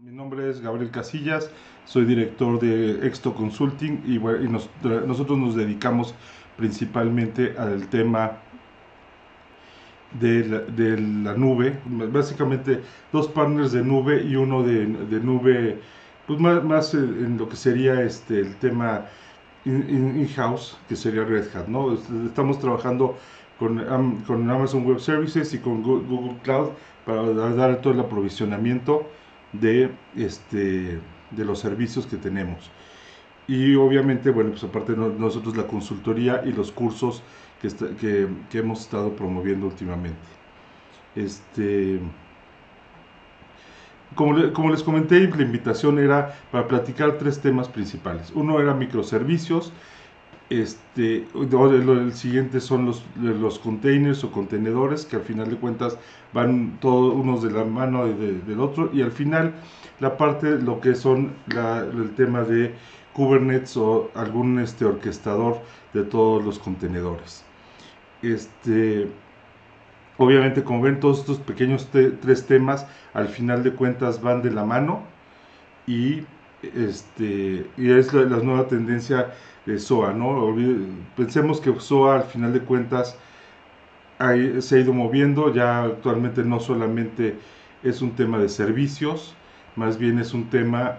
Mi nombre es Gabriel Casillas, soy director de Exto Consulting y, bueno, nosotros nos dedicamos principalmente al tema de la nube, básicamente dos partners de nube y uno de nube, pues más en lo que sería el tema in-house, que sería Red Hat, ¿no? Estamos trabajando con Amazon Web Services y con Google Cloud para dar todo el aprovisionamiento de, de los servicios que tenemos. Y obviamente, bueno, pues aparte nosotros la consultoría y los cursos que hemos estado promoviendo últimamente. Este, como les comenté, la invitación era para platicar tres temas principales. Uno era microservicios. El siguiente son los containers o contenedores, que al final de cuentas van todos unos de la mano del otro, y al final la parte, lo que son el tema de Kubernetes o algún orquestador de todos los contenedores. Obviamente, como ven, todos estos pequeños tres temas al final de cuentas van de la mano, y es la nueva tendencia de SOA, ¿no? Pensemos que SOA al final de cuentas se ha ido moviendo. Ya actualmente no solamente es un tema de servicios, más bien es un tema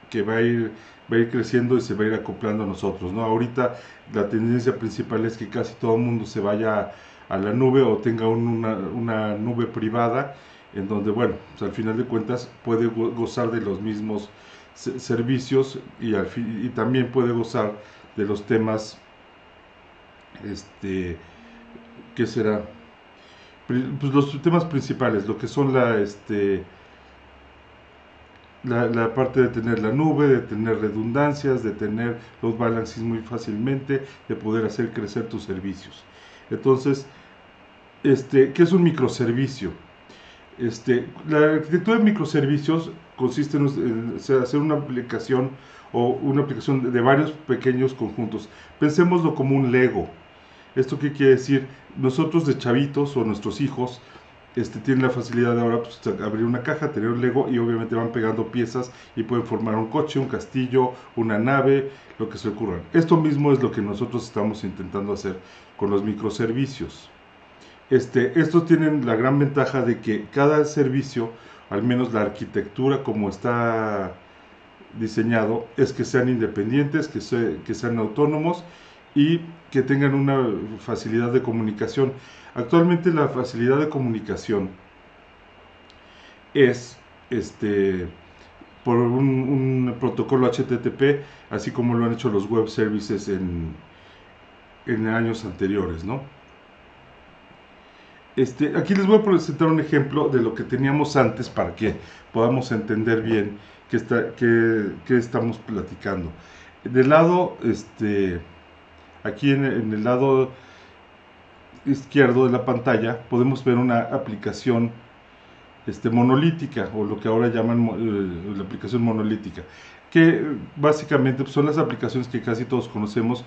que va a ir creciendo y se va a ir acoplando a nosotros, ¿no? Ahorita la tendencia principal es que casi todo el mundo se vaya a la nube o tenga una nube privada, en donde, bueno, pues al final de cuentas puede gozar de los mismos servicios y también puede gozar de los temas, ¿qué será? Pues los temas principales, lo que son la parte de tener la nube, de tener redundancias, de tener los balances muy fácilmente, de poder hacer crecer tus servicios. Entonces, ¿qué es un microservicio? La arquitectura de microservicios consiste en hacer una aplicación o una aplicación de varios pequeños conjuntos. Pensémoslo como un Lego. ¿Esto qué quiere decir? Nosotros de chavitos o nuestros hijos tienen la facilidad de ahora, pues, abrir una caja, tener un Lego, y obviamente van pegando piezas y pueden formar un coche, un castillo, una nave, lo que se ocurra. Esto mismo es lo que nosotros estamos intentando hacer con los microservicios. Estos tienen la gran ventaja de que cada servicio, al menos la arquitectura como está diseñado, es que sean independientes, que sean autónomos y que tengan una facilidad de comunicación. Actualmente la facilidad de comunicación es por un protocolo HTTP, así como lo han hecho los web services en años anteriores, ¿no? Aquí les voy a presentar un ejemplo de lo que teníamos antes para que podamos entender bien qué estamos platicando. Del lado, aquí en el lado izquierdo de la pantalla podemos ver una aplicación monolítica, o lo que ahora llaman la aplicación monolítica, que básicamente, pues, son las aplicaciones que casi todos conocemos,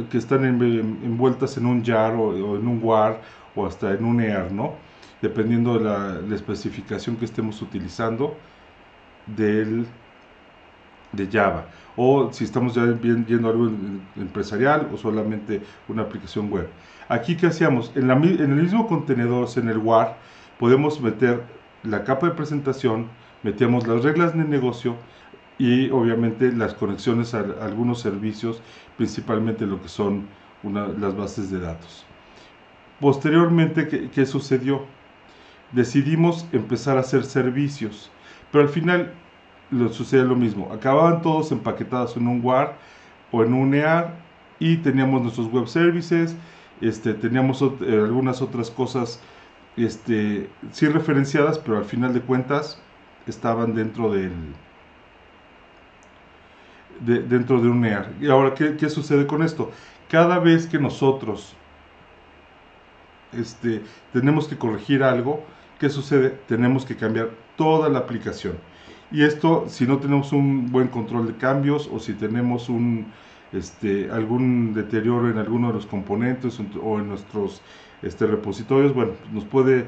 que están envueltas en un jar o en un WAR o hasta en un EAR, ¿no? Dependiendo de la especificación que estemos utilizando de Java, o si estamos ya viendo algo empresarial o solamente una aplicación web. Aquí, ¿qué hacíamos? En el mismo contenedor, en el WAR, podemos meter la capa de presentación, metíamos las reglas de negocio y obviamente las conexiones a algunos servicios, principalmente lo que son las bases de datos. Posteriormente, ¿qué sucedió? Decidimos empezar a hacer servicios, pero al final sucede lo mismo. Acababan todos empaquetados en un WAR o en un EAR, y teníamos nuestros web services, teníamos algunas otras cosas sí referenciadas, pero al final de cuentas estaban dentro dentro de un EAR. Y ahora, ¿qué sucede con esto? Cada vez que nosotros tenemos que corregir algo, ¿qué sucede? Tenemos que cambiar toda la aplicación. Y esto, si no tenemos un buen control de cambios, o si tenemos algún deterioro en alguno de los componentes o en nuestros repositorios, bueno, nos puede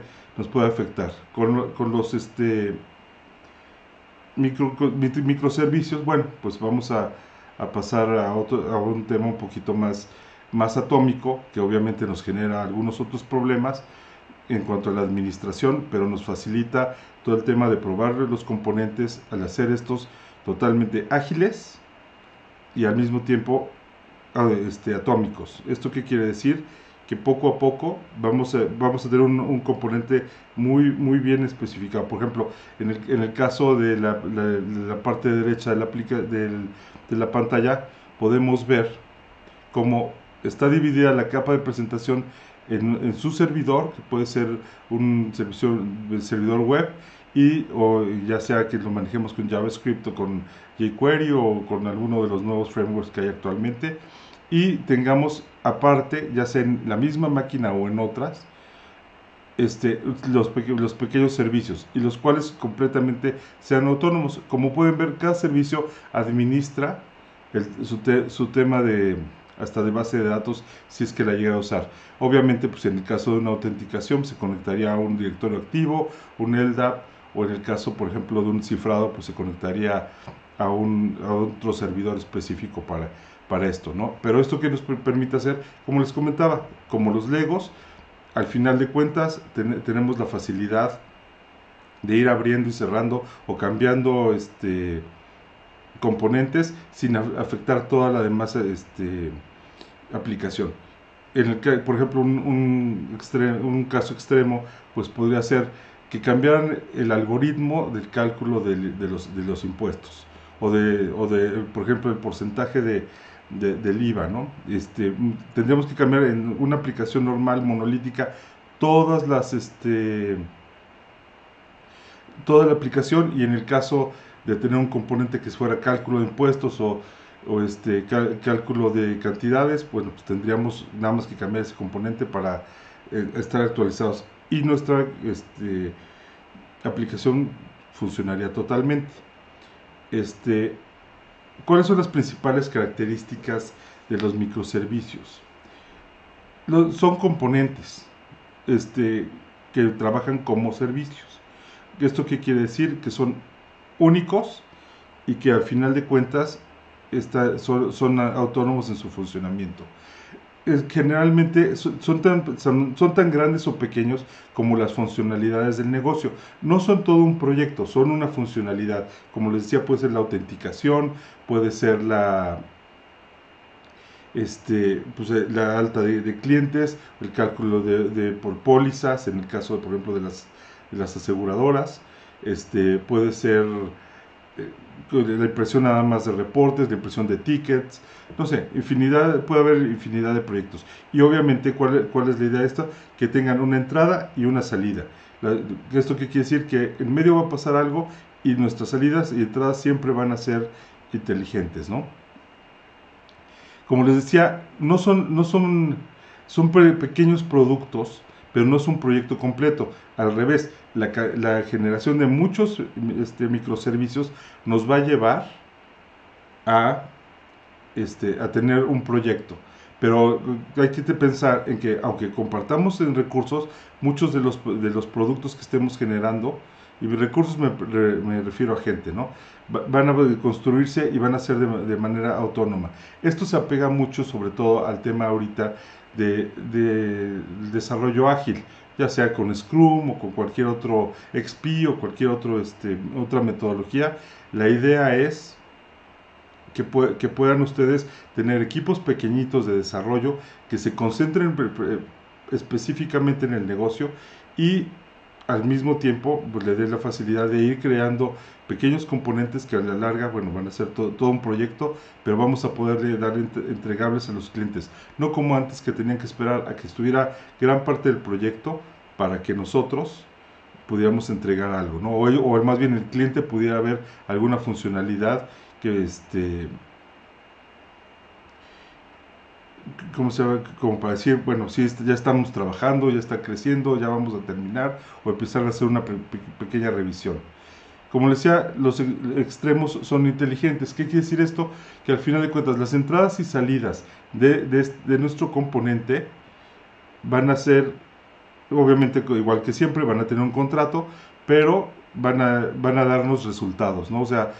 afectar. Con los microservicios, bueno, pues vamos a pasar a un tema un poquito más atómico, que obviamente nos genera algunos otros problemas en cuanto a la administración, pero nos facilita todo el tema de probar los componentes al hacer estos totalmente ágiles y al mismo tiempo atómicos. ¿Esto qué quiere decir? Que poco a poco vamos a tener un componente muy bien especificado. Por ejemplo, en el caso de la parte derecha de la pantalla, podemos ver cómo está dividida la capa de presentación en su servidor, que puede ser un servidor web, o ya sea que lo manejemos con JavaScript o con jQuery o con alguno de los nuevos frameworks que hay actualmente, y tengamos aparte, ya sea en la misma máquina o en otras, los pequeños servicios, y los cuales completamente sean autónomos. Como pueden ver, cada servicio administra su tema hasta de base de datos, si es que la llega a usar. Obviamente, pues en el caso de una autenticación, se conectaría a un directorio activo, un LDAP, o en el caso, por ejemplo, de un cifrado, pues se conectaría a otro servidor específico para esto, ¿no? Pero esto que nos permite hacer, como les comentaba, como los Legos, al final de cuentas tenemos la facilidad de ir abriendo y cerrando o cambiando componentes sin afectar toda la demás aplicación. Por ejemplo, un caso extremo pues podría ser que cambiaran el algoritmo del cálculo de los impuestos o por ejemplo, el porcentaje del IVA, ¿no? Tendríamos que cambiar en una aplicación normal, monolítica, todas toda la aplicación, y en el caso de tener un componente que fuera cálculo de impuestos o cálculo de cantidades, bueno, pues tendríamos nada más que cambiar ese componente para estar actualizados, y nuestra aplicación funcionaría totalmente. ¿Cuáles son las principales características de los microservicios? Son componentes que trabajan como servicios. ¿Esto qué quiere decir? Que son únicos y que al final de cuentas son autónomos en su funcionamiento. Generalmente son tan grandes o pequeños como las funcionalidades del negocio. No son todo un proyecto, son una funcionalidad. Como les decía, puede ser la autenticación, puede ser la alta de clientes, el cálculo por pólizas, en el caso, por ejemplo, de las aseguradoras, puede ser la impresión nada más de reportes, la impresión de tickets, no sé, puede haber infinidad de proyectos. Y obviamente, ¿cuál es la idea de esto? Que tengan una entrada y una salida. ¿Esto qué quiere decir? Que en medio va a pasar algo y nuestras salidas y entradas siempre van a ser inteligentes, ¿no? Como les decía, son pequeños productos, pero no es un proyecto completo. Al revés, la generación de muchos microservicios nos va a llevar a tener un proyecto. Pero hay que pensar en que, aunque compartamos en recursos, muchos de los productos que estemos generando, y recursos me refiero a gente, ¿no? Van a construirse y van a ser de manera autónoma. Esto se apega mucho, sobre todo, al tema ahorita del desarrollo ágil, ya sea con Scrum o con cualquier otro XP o cualquier otra metodología. La idea es que puedan ustedes tener equipos pequeñitos de desarrollo que se concentren específicamente en el negocio, y al mismo tiempo pues, le den la facilidad de ir creando pequeños componentes que a la larga, bueno, van a ser todo un proyecto, pero vamos a poderle dar entregables a los clientes, no como antes, que tenían que esperar a que estuviera gran parte del proyecto para que nosotros pudiéramos entregar algo, ¿no? O más bien el cliente pudiera ver alguna funcionalidad que como para decir, bueno, sí, ya estamos trabajando, ya está creciendo, ya vamos a terminar, o empezar a hacer una pequeña revisión. Como les decía, los extremos son inteligentes. ¿Qué quiere decir esto? Que al final de cuentas, las entradas y salidas de nuestro componente van a ser, obviamente, igual que siempre, van a tener un contrato, pero van a darnos resultados, ¿no? O sea,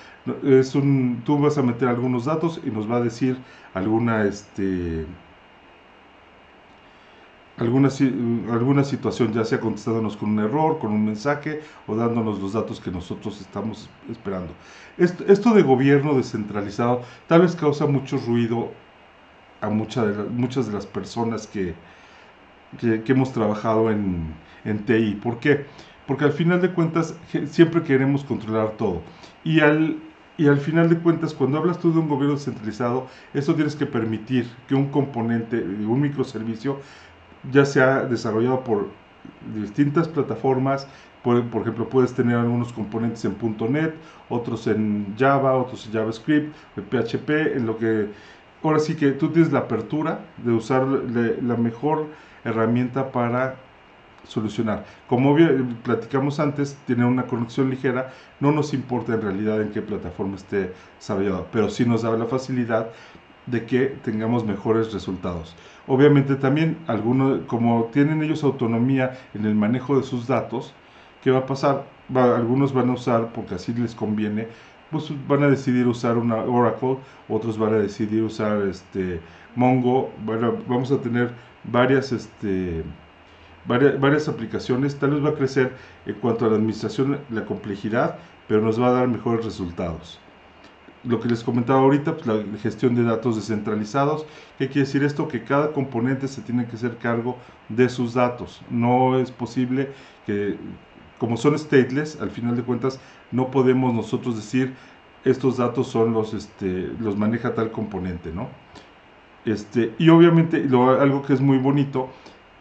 tú vas a meter algunos datos y nos va a decir alguna, alguna situación, ya sea contestándonos con un error, con un mensaje o dándonos los datos que nosotros estamos esperando. Esto de gobierno descentralizado tal vez causa mucho ruido a muchas de las personas que hemos trabajado en TI. ¿Por qué? Porque al final de cuentas siempre queremos controlar todo. Y al final de cuentas, cuando hablas tú de un gobierno descentralizado, eso tienes que permitir que un componente, un microservicio, ya sea desarrollado por distintas plataformas. Por ejemplo, puedes tener algunos componentes en .NET, otros en Java, otros en JavaScript, en PHP, en lo que... Ahora sí que tú tienes la apertura de usar la mejor herramienta para solucionar. Como platicamos antes, tener una conexión ligera no nos importa en realidad en qué plataforma esté desarrollado, pero sí nos da la facilidad de que tengamos mejores resultados. Obviamente también como tienen ellos autonomía en el manejo de sus datos, ¿qué va a pasar? Algunos van a usar, porque así les conviene, pues van a decidir usar una Oracle, otros van a decidir usar Mongo. Bueno, vamos a tener varias aplicaciones. Tal vez va a crecer en cuanto a la administración, la complejidad, pero nos va a dar mejores resultados. Lo que les comentaba ahorita, pues la gestión de datos descentralizados. ¿Qué quiere decir esto? Que cada componente se tiene que hacer cargo de sus datos. No es posible que, como son stateless, al final de cuentas, no podemos nosotros decir estos datos son los maneja tal componente, ¿no? Y obviamente algo que es muy bonito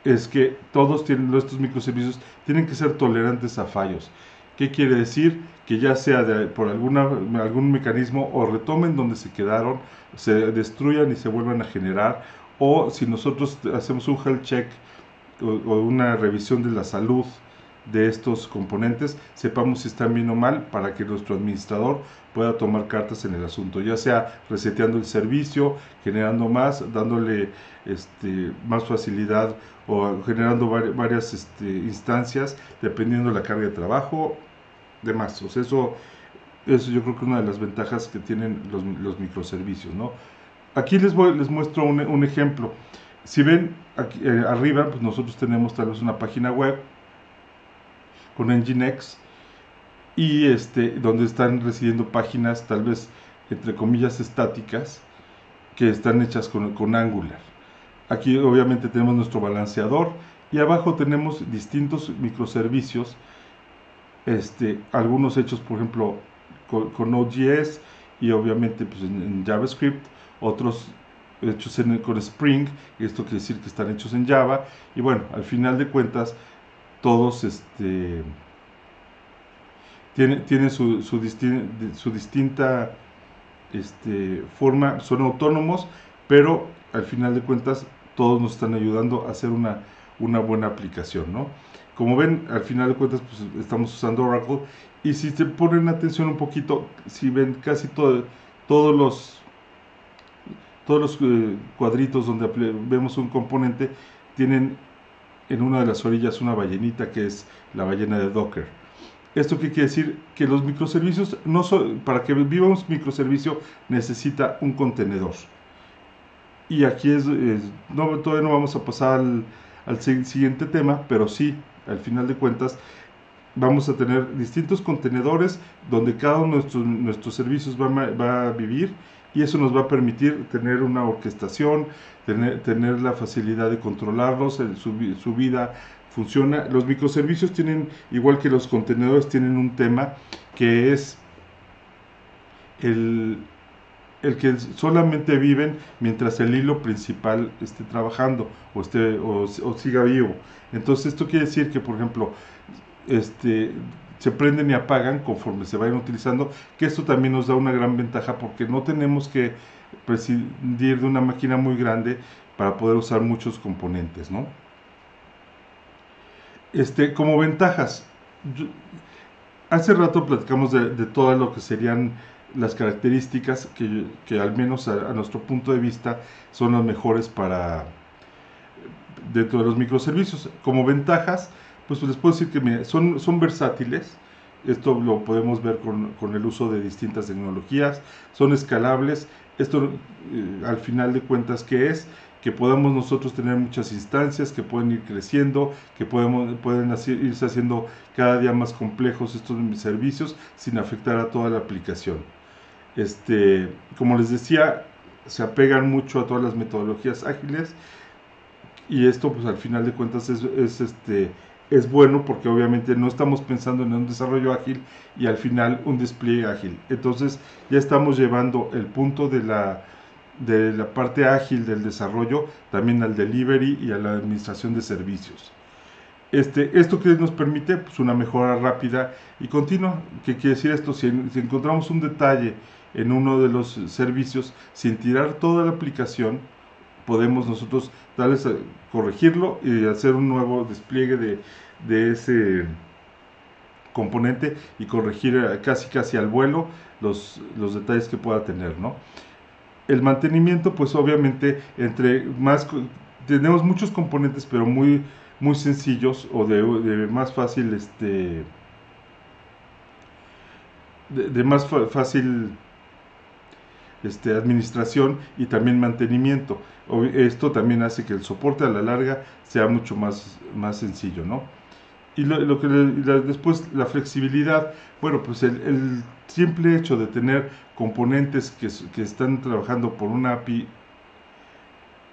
es que estos microservicios tienen que ser tolerantes a fallos. ¿Qué quiere decir? Que ya sea por algún mecanismo o retomen donde se quedaron, se destruyan y se vuelvan a generar, o si nosotros hacemos un health check o una revisión de la salud de estos componentes, sepamos si están bien o mal para que nuestro administrador pueda tomar cartas en el asunto, ya sea reseteando el servicio, generando más, dándole más facilidad o generando varias instancias dependiendo de la carga de trabajo, demás. O sea, eso yo creo que es una de las ventajas que tienen los microservicios, ¿no? Aquí les muestro un ejemplo. Si ven aquí arriba, pues nosotros tenemos tal vez una página web con Nginx y donde están residiendo páginas tal vez entre comillas estáticas que están hechas con Angular. Aquí obviamente tenemos nuestro balanceador y abajo tenemos distintos microservicios, algunos hechos por ejemplo con Node.js y obviamente pues, en JavaScript, otros hechos con Spring, esto quiere decir que están hechos en Java, y bueno, al final de cuentas todos tienen su distinta forma, son autónomos, pero al final de cuentas todos nos están ayudando a hacer una buena aplicación, ¿no? Como ven, al final de cuentas pues, estamos usando Oracle, y si se ponen atención un poquito, si ven casi todos los cuadritos donde vemos un componente, tienen en una de las orillas una ballenita que es la ballena de Docker. ¿Esto qué quiere decir? Que los microservicios, para que viva un microservicio necesita un contenedor. Y aquí todavía no vamos a pasar al siguiente tema, pero sí, al final de cuentas, vamos a tener distintos contenedores donde cada uno de nuestros servicios va a vivir, y eso nos va a permitir tener una orquestación, tener la facilidad de controlarlos, su vida funciona. Los microservicios tienen, igual que los contenedores, tienen un tema que es el que solamente viven mientras el hilo principal esté trabajando o siga vivo. Entonces esto quiere decir que, por ejemplo, se prenden y apagan conforme se vayan utilizando, que esto también nos da una gran ventaja porque no tenemos que prescindir de una máquina muy grande para poder usar muchos componentes, ¿no? Como ventajas, hace rato platicamos de todo lo que serían las características que al menos a nuestro punto de vista son las mejores dentro de los microservicios. Como ventajas, pues les puedo decir que son versátiles, Esto lo podemos ver con el uso de distintas tecnologías, son escalables. Esto al final de cuentas, ¿qué es? Que podamos nosotros tener muchas instancias que pueden ir creciendo, que pueden irse haciendo cada día más complejos estos servicios sin afectar a toda la aplicación. Como les decía, se apegan mucho a todas las metodologías ágiles, y esto pues al final de cuentas es bueno, porque obviamente no estamos pensando en un desarrollo ágil y al final un despliegue ágil. Entonces ya estamos llevando el punto de la parte ágil del desarrollo también al delivery y a la administración de servicios. Esto que nos permite pues una mejora rápida y continua. ¿Qué quiere decir esto? Si encontramos un detalle en uno de los servicios, sin tirar toda la aplicación, podemos nosotros darles a corregirlo y hacer un nuevo despliegue de ese componente y corregir casi al vuelo los detalles que pueda tener, ¿no? El mantenimiento, pues obviamente, tenemos muchos componentes, pero muy sencillos o de más fácil, de más fácil administración y también mantenimiento. Esto también hace que el soporte a la larga sea mucho más sencillo, ¿no? Y después la flexibilidad, bueno, pues el simple hecho de tener componentes que están trabajando por una API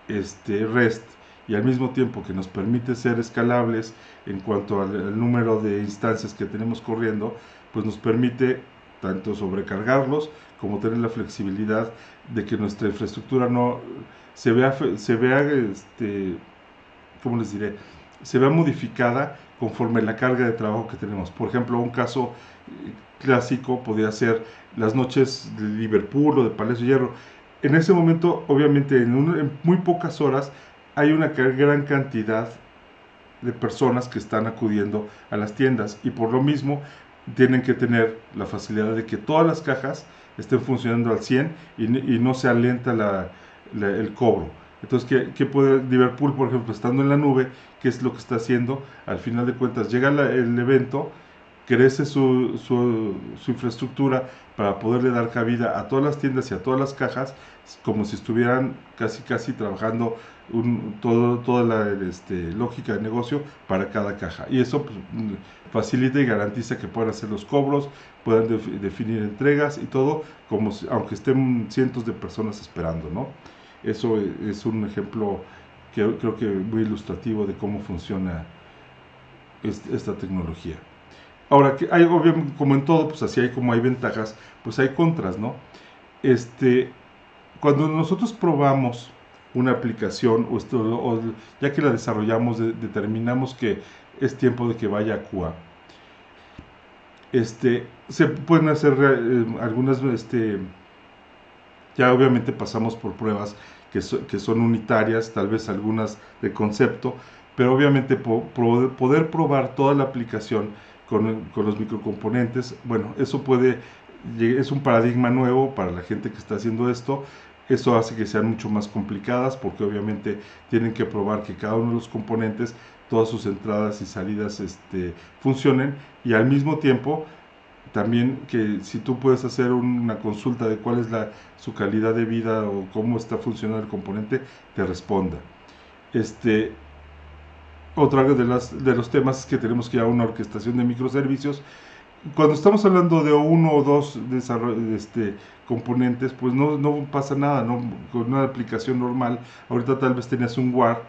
REST, y al mismo tiempo que nos permite ser escalables en cuanto al número de instancias que tenemos corriendo, pues nos permite tanto sobrecargarlos como tener la flexibilidad de que nuestra infraestructura no se vea ¿cómo les diré? Se vea modificada conforme la carga de trabajo que tenemos. Por ejemplo, un caso clásico podría ser las noches de Liverpool o de Palacio de Hierro. En ese momento, obviamente, en muy pocas horas hay una gran cantidad de personas que están acudiendo a las tiendas, y por lo mismo tienen que tener la facilidad de que todas las cajas estén funcionando al 100 y no se alenta el cobro. Entonces, ¿qué puede Liverpool, por ejemplo, estando en la nube? ¿Qué es lo que está haciendo? Al final de cuentas, llega el evento, crece su infraestructura para poderle dar cabida a todas las tiendas y a todas las cajas, como si estuvieran casi trabajando toda la lógica de negocio para cada caja. Y eso pues, facilita y garantiza que puedan hacer los cobros, puedan definir entregas y todo, aunque estén cientos de personas esperando, ¿no? Eso es un ejemplo que creo que muy ilustrativo de cómo funciona esta tecnología. Ahora, que hay, obviamente, como en todo, pues así hay ventajas, pues hay contras, ¿no? Cuando nosotros probamos una aplicación, o ya que la desarrollamos, determinamos que es tiempo de que vaya a QA, se pueden hacer algunas, ya obviamente pasamos por pruebas que son unitarias, tal vez algunas de concepto, pero obviamente poder probar toda la aplicación con los microcomponentes, bueno, eso es un paradigma nuevo para la gente que está haciendo esto. Eso hace que sean mucho más complicadas, porque obviamente tienen que probar que cada uno de los componentes, todas sus entradas y salidas funcionen, y al mismo tiempo también que si tú puedes hacer una consulta de cuál es su calidad de vida o cómo está funcionando el componente, te responda. Otro de los temas es que tenemos que ir a una orquestación de microservicios. Cuando estamos hablando de uno o dos componentes, pues no pasa nada, ¿no? Con una aplicación normal, ahorita tal vez tenías un WAR,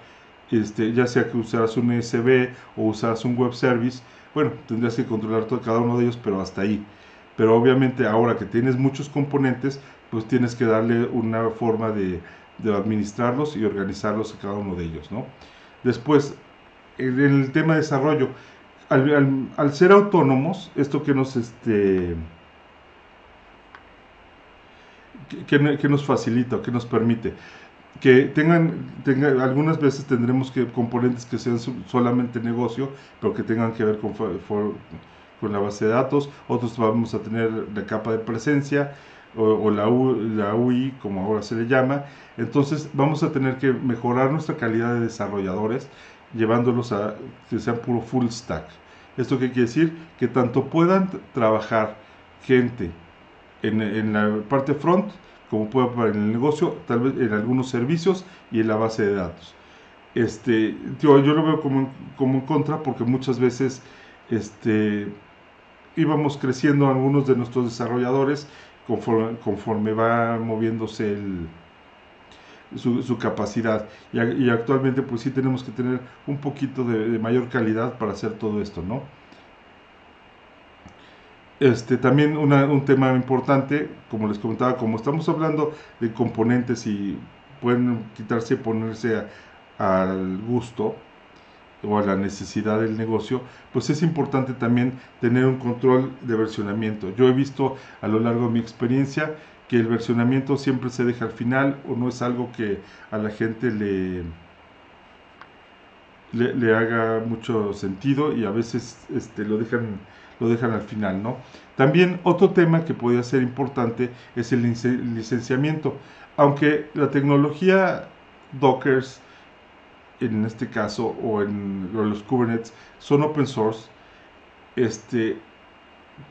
ya sea que usaras un ESB o usaras un web service, bueno, tendrías que controlar cada uno de ellos, pero hasta ahí. Pero obviamente ahora que tienes muchos componentes, pues tienes que darle una forma de administrarlos y organizarlos a cada uno de ellos, ¿no? Después, en el tema de desarrollo, al ser autónomos, esto que nos facilita, que nos permite, que tengan algunas veces tendremos componentes que sean solamente negocio, pero que tengan que ver con la base de datos. Otros vamos a tener la capa de presencia o la UI, como ahora se le llama. Entonces vamos a tener que mejorar nuestra calidad de desarrolladores, llevándolos a que sean puro full stack. ¿Esto qué quiere decir? Que tanto puedan trabajar gente en la parte front, como pueda para en el negocio, tal vez en algunos servicios y en la base de datos. Yo lo veo como en contra, porque muchas veces íbamos creciendo algunos de nuestros desarrolladores conforme va moviéndose su capacidad, y actualmente pues sí tenemos que tener un poquito de mayor calidad para hacer todo esto, ¿no? También un tema importante, como les comentaba, como estamos hablando de componentes y pueden quitarse y ponerse al gusto o a la necesidad del negocio, pues es importante también tener un control de versionamiento. Yo he visto a lo largo de mi experiencia que el versionamiento siempre se deja al final, o no es algo que a la gente le haga mucho sentido, y a veces lo dejan al final, ¿no? También otro tema que podría ser importante es el licenciamiento. Aunque la tecnología Dockers, en este caso, o en los Kubernetes, son open source,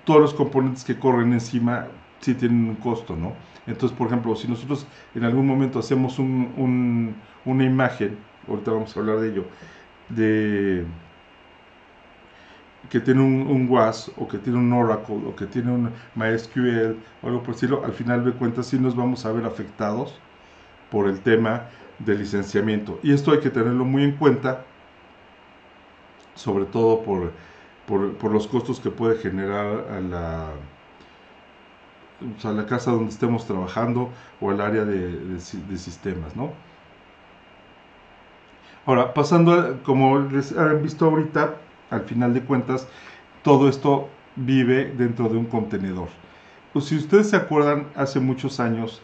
todos los componentes que corren encima sí tienen un costo, ¿no? Entonces, por ejemplo, si nosotros en algún momento hacemos una imagen, ahorita vamos a hablar de ello, que tiene un WAS, o que tiene un Oracle, o que tiene un MySQL, o algo por el estilo, al final de cuentas sí nos vamos a ver afectados por el tema del licenciamiento. Y esto hay que tenerlo muy en cuenta, sobre todo por los costos que puede generar a la casa donde estemos trabajando, o al área de sistemas, ¿no? Ahora, pasando, como les han visto ahorita, al final de cuentas, todo esto vive dentro de un contenedor. Pues si ustedes se acuerdan, hace muchos años,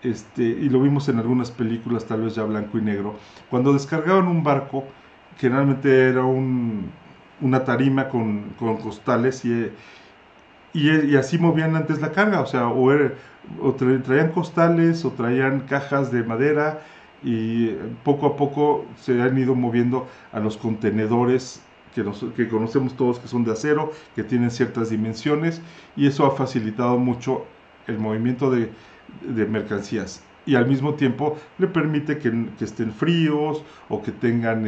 y lo vimos en algunas películas, tal vez ya blanco y negro, cuando descargaban un barco, generalmente era una tarima con costales, y así movían antes la carga, o sea, traían costales, o traían cajas de madera, y poco a poco se han ido moviendo a los contenedores que conocemos todos, que son de acero, que tienen ciertas dimensiones, y eso ha facilitado mucho el movimiento de mercancías, y al mismo tiempo le permite que estén fríos, o que tengan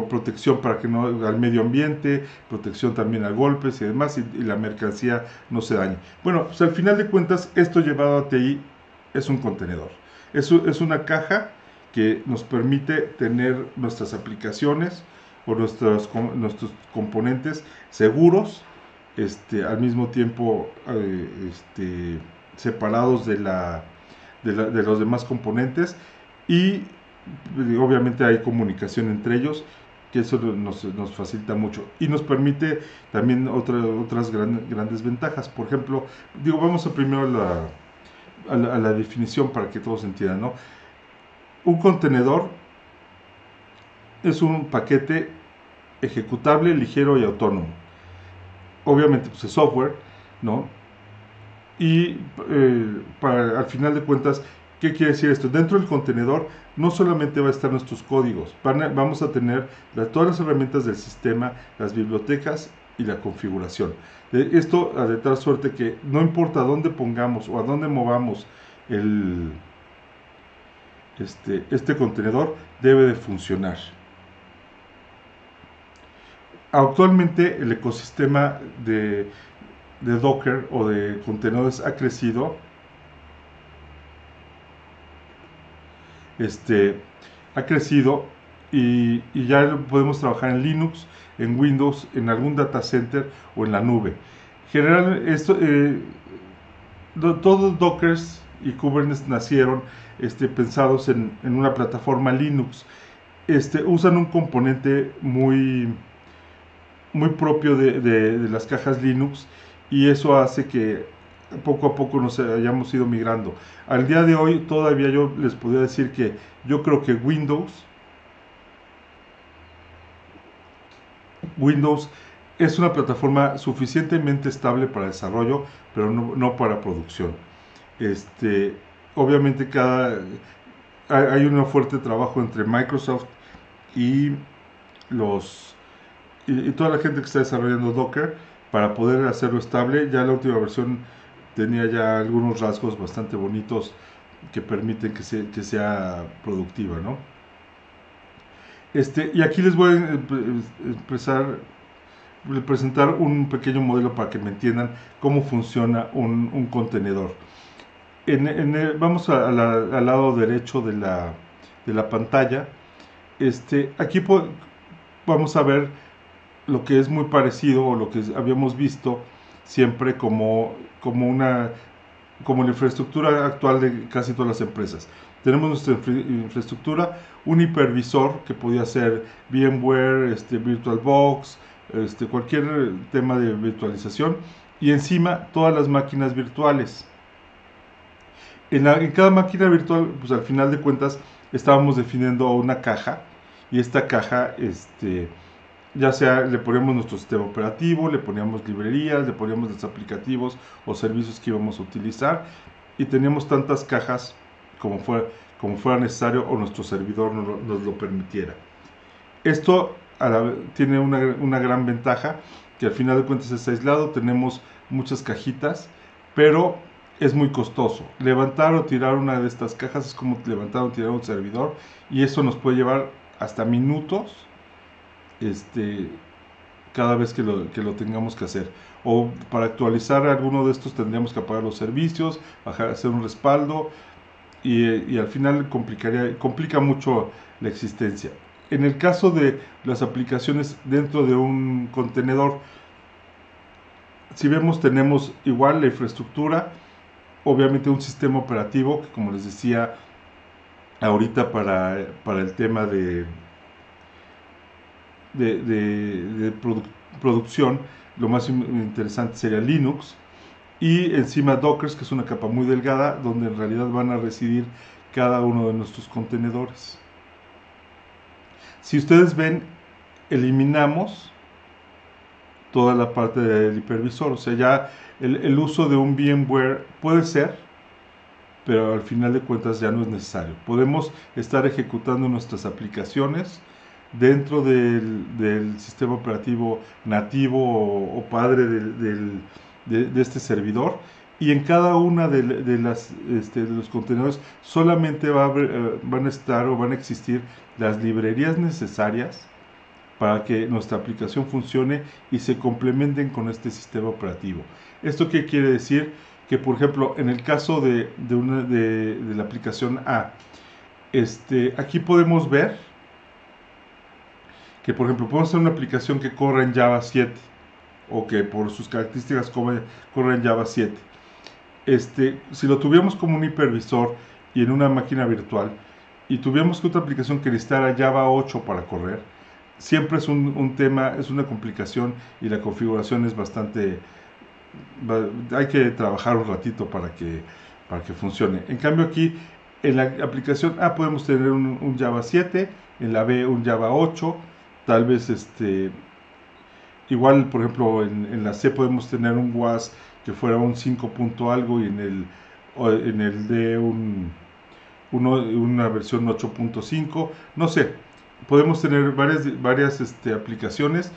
protección para que no, al medio ambiente, protección también a golpes y demás, y la mercancía no se dañe. Bueno, pues al final de cuentas, esto llevado a TI es un contenedor. Es una caja que nos permite tener nuestras aplicaciones, o nuestros componentes seguros, al mismo tiempo separados de los demás componentes, y obviamente hay comunicación entre ellos, que eso nos facilita mucho, y nos permite también otras grandes ventajas. Por ejemplo, vamos primero a la definición para que todos entiendan, ¿no? Un contenedor es un paquete ejecutable, ligero y autónomo. Obviamente pues es software, ¿no? Y al final de cuentas, ¿qué quiere decir esto? Dentro del contenedor no solamente va a estar nuestros códigos, vamos a tener todas las herramientas del sistema, las bibliotecas y la configuración. Esto de tal suerte que no importa dónde pongamos o a dónde movamos este contenedor, debe de funcionar. Actualmente el ecosistema de Docker o de contenedores ha crecido. Ha crecido, y ya podemos trabajar en Linux, en Windows, en algún data center o en la nube. Todos Dockers y Kubernetes nacieron pensados en una plataforma Linux. Usan un componente muy propio de las cajas Linux, y eso hace que poco a poco nos hayamos ido migrando. Al día de hoy todavía yo les podría decir que yo creo que Windows es una plataforma suficientemente estable para desarrollo, pero no para producción. Obviamente hay un fuerte trabajo entre Microsoft y los y toda la gente que está desarrollando Docker, para poder hacerlo estable. Ya la última versión tenía ya algunos rasgos bastante bonitos que permiten que sea productiva, ¿no? Y aquí les voy a presentar un pequeño modelo para que me entiendan cómo funciona un contenedor. Vamos al lado derecho de la pantalla. Aquí vamos a ver lo que es muy parecido, o lo que habíamos visto siempre como la infraestructura actual de casi todas las empresas. Tenemos nuestra infraestructura, un hipervisor que podía ser VMware, VirtualBox, cualquier tema de virtualización, y encima todas las máquinas virtuales. En cada máquina virtual, pues al final de cuentas, estábamos definiendo una caja, y esta caja, ya sea le poníamos nuestro sistema operativo, le poníamos librerías, le poníamos los aplicativos o servicios que íbamos a utilizar, y teníamos tantas cajas como fuera necesario o nuestro servidor nos lo permitiera. Esto tiene una gran ventaja, que al final de cuentas es aislado, tenemos muchas cajitas, pero es muy costoso. Levantar o tirar una de estas cajas es como levantar o tirar un servidor, y eso nos puede llevar hasta minutos cada vez que lo tengamos que hacer. O para actualizar alguno de estos tendríamos que apagar los servicios, hacer un respaldo, y al final complica mucho la existencia. En el caso de las aplicaciones dentro de un contenedor, si vemos, tenemos igual la infraestructura, obviamente un sistema operativo, que como les decía ahorita, para el tema de producción, lo más interesante sería Linux, y encima Docker, que es una capa muy delgada donde en realidad van a residir cada uno de nuestros contenedores. Si ustedes ven, eliminamos toda la parte del hipervisor, o sea, ya el uso de un VMware puede ser, pero al final de cuentas ya no es necesario. Podemos estar ejecutando nuestras aplicaciones dentro del sistema operativo nativo o padre de este servidor, y en cada una de los contenedores solamente van a estar o van a existir las librerías necesarias para que nuestra aplicación funcione y se complementen con este sistema operativo. ¿Esto qué quiere decir? Que, por ejemplo, en el caso de la aplicación A, aquí podemos ver que, por ejemplo, podemos hacer una aplicación que corra en Java 7, o que por sus características corra en Java 7. Si lo tuviéramos como un hipervisor y en una máquina virtual, y tuviéramos que otra aplicación que necesitara Java 8 para correr, siempre es un tema, es una complicación, y la configuración es bastante... hay que trabajar un ratito para que funcione. En cambio aquí, en la aplicación A podemos tener un Java 7, en la B un Java 8, tal vez igual, por ejemplo, en la C podemos tener un WAS que fuera un 5 punto algo, y en el D una versión 8.5, no sé. Podemos tener varias aplicaciones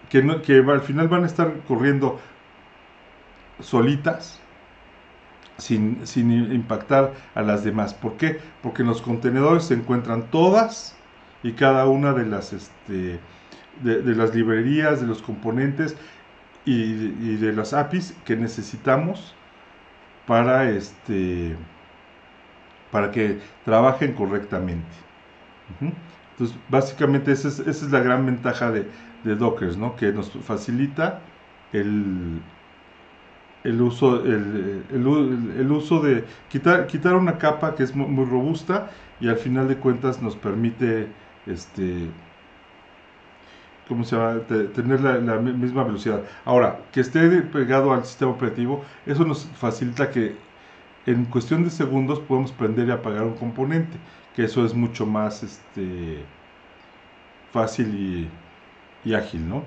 que al final van a estar corriendo solitas, sin impactar a las demás. ¿Por qué? Porque en los contenedores se encuentran todas y cada una de las las librerías, de los componentes y de las APIs que necesitamos para que trabajen correctamente. Entonces, básicamente esa es la gran ventaja de Docker, ¿no? Que nos facilita el uso de quitar una capa que es muy robusta, y al final de cuentas nos permite ¿cómo se llama? Tener la misma velocidad. Ahora, que esté pegado al sistema operativo, eso nos facilita que en cuestión de segundos podemos prender y apagar un componente, que eso es mucho más fácil y ágil, ¿no?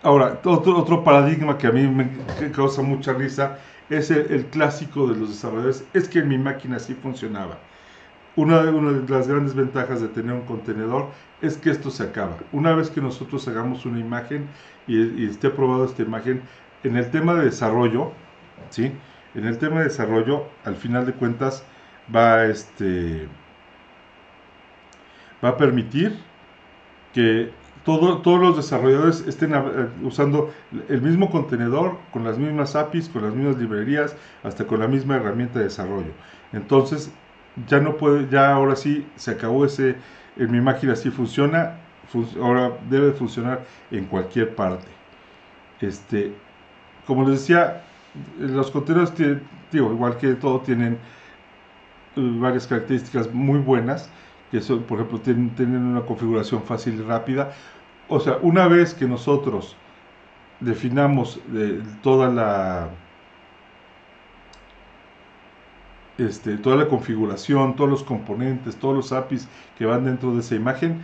Ahora, otro paradigma que a mí me causa mucha risa es el clásico de los desarrolladores: es que en mi máquina sí funcionaba. una de las grandes ventajas de tener un contenedor es que esto se acaba. Una vez que nosotros hagamos una imagen y esté aprobada esta imagen, en el tema de desarrollo, ¿sí? En el tema de desarrollo, al final de cuentas, va, va a permitir que todos los desarrolladores estén usando el mismo contenedor, con las mismas APIs, con las mismas librerías, hasta con la misma herramienta de desarrollo. Entonces, ya no puede, ya ahora sí se acabó en mi máquina así funciona, ahora debe funcionar en cualquier parte. Como les decía, los contenedores, digo, igual que todo, tienen varias características muy buenas, que son, por ejemplo, tienen una configuración fácil y rápida. O sea, una vez que nosotros definamos toda la configuración, todos los componentes, todos los APIs que van dentro de esa imagen,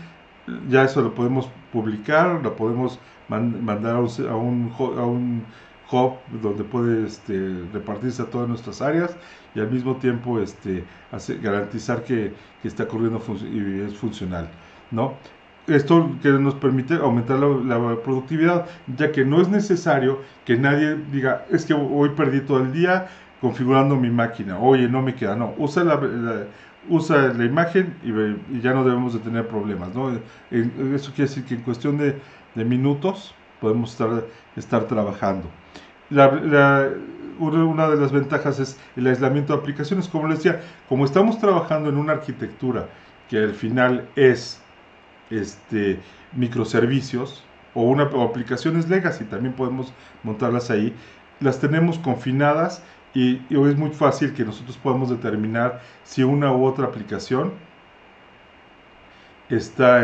ya eso lo podemos publicar, lo podemos mandar a un hub donde puede repartirse a todas nuestras áreas y al mismo tiempo garantizar que está corriendo y es funcional, ¿no? Esto que nos permite aumentar la productividad, ya que no es necesario que nadie diga, es que hoy perdí todo el día configurando mi máquina, oye, no me queda, no, usa la imagen y ya no debemos de tener problemas, ¿no? Eso quiere decir que en cuestión de minutos podemos estar trabajando. Una de las ventajas es el aislamiento de aplicaciones. Como les decía, como estamos trabajando en una arquitectura que al final es microservicios o aplicaciones legacy, también podemos montarlas ahí, las tenemos confinadas y es muy fácil que nosotros podamos determinar si una u otra aplicación está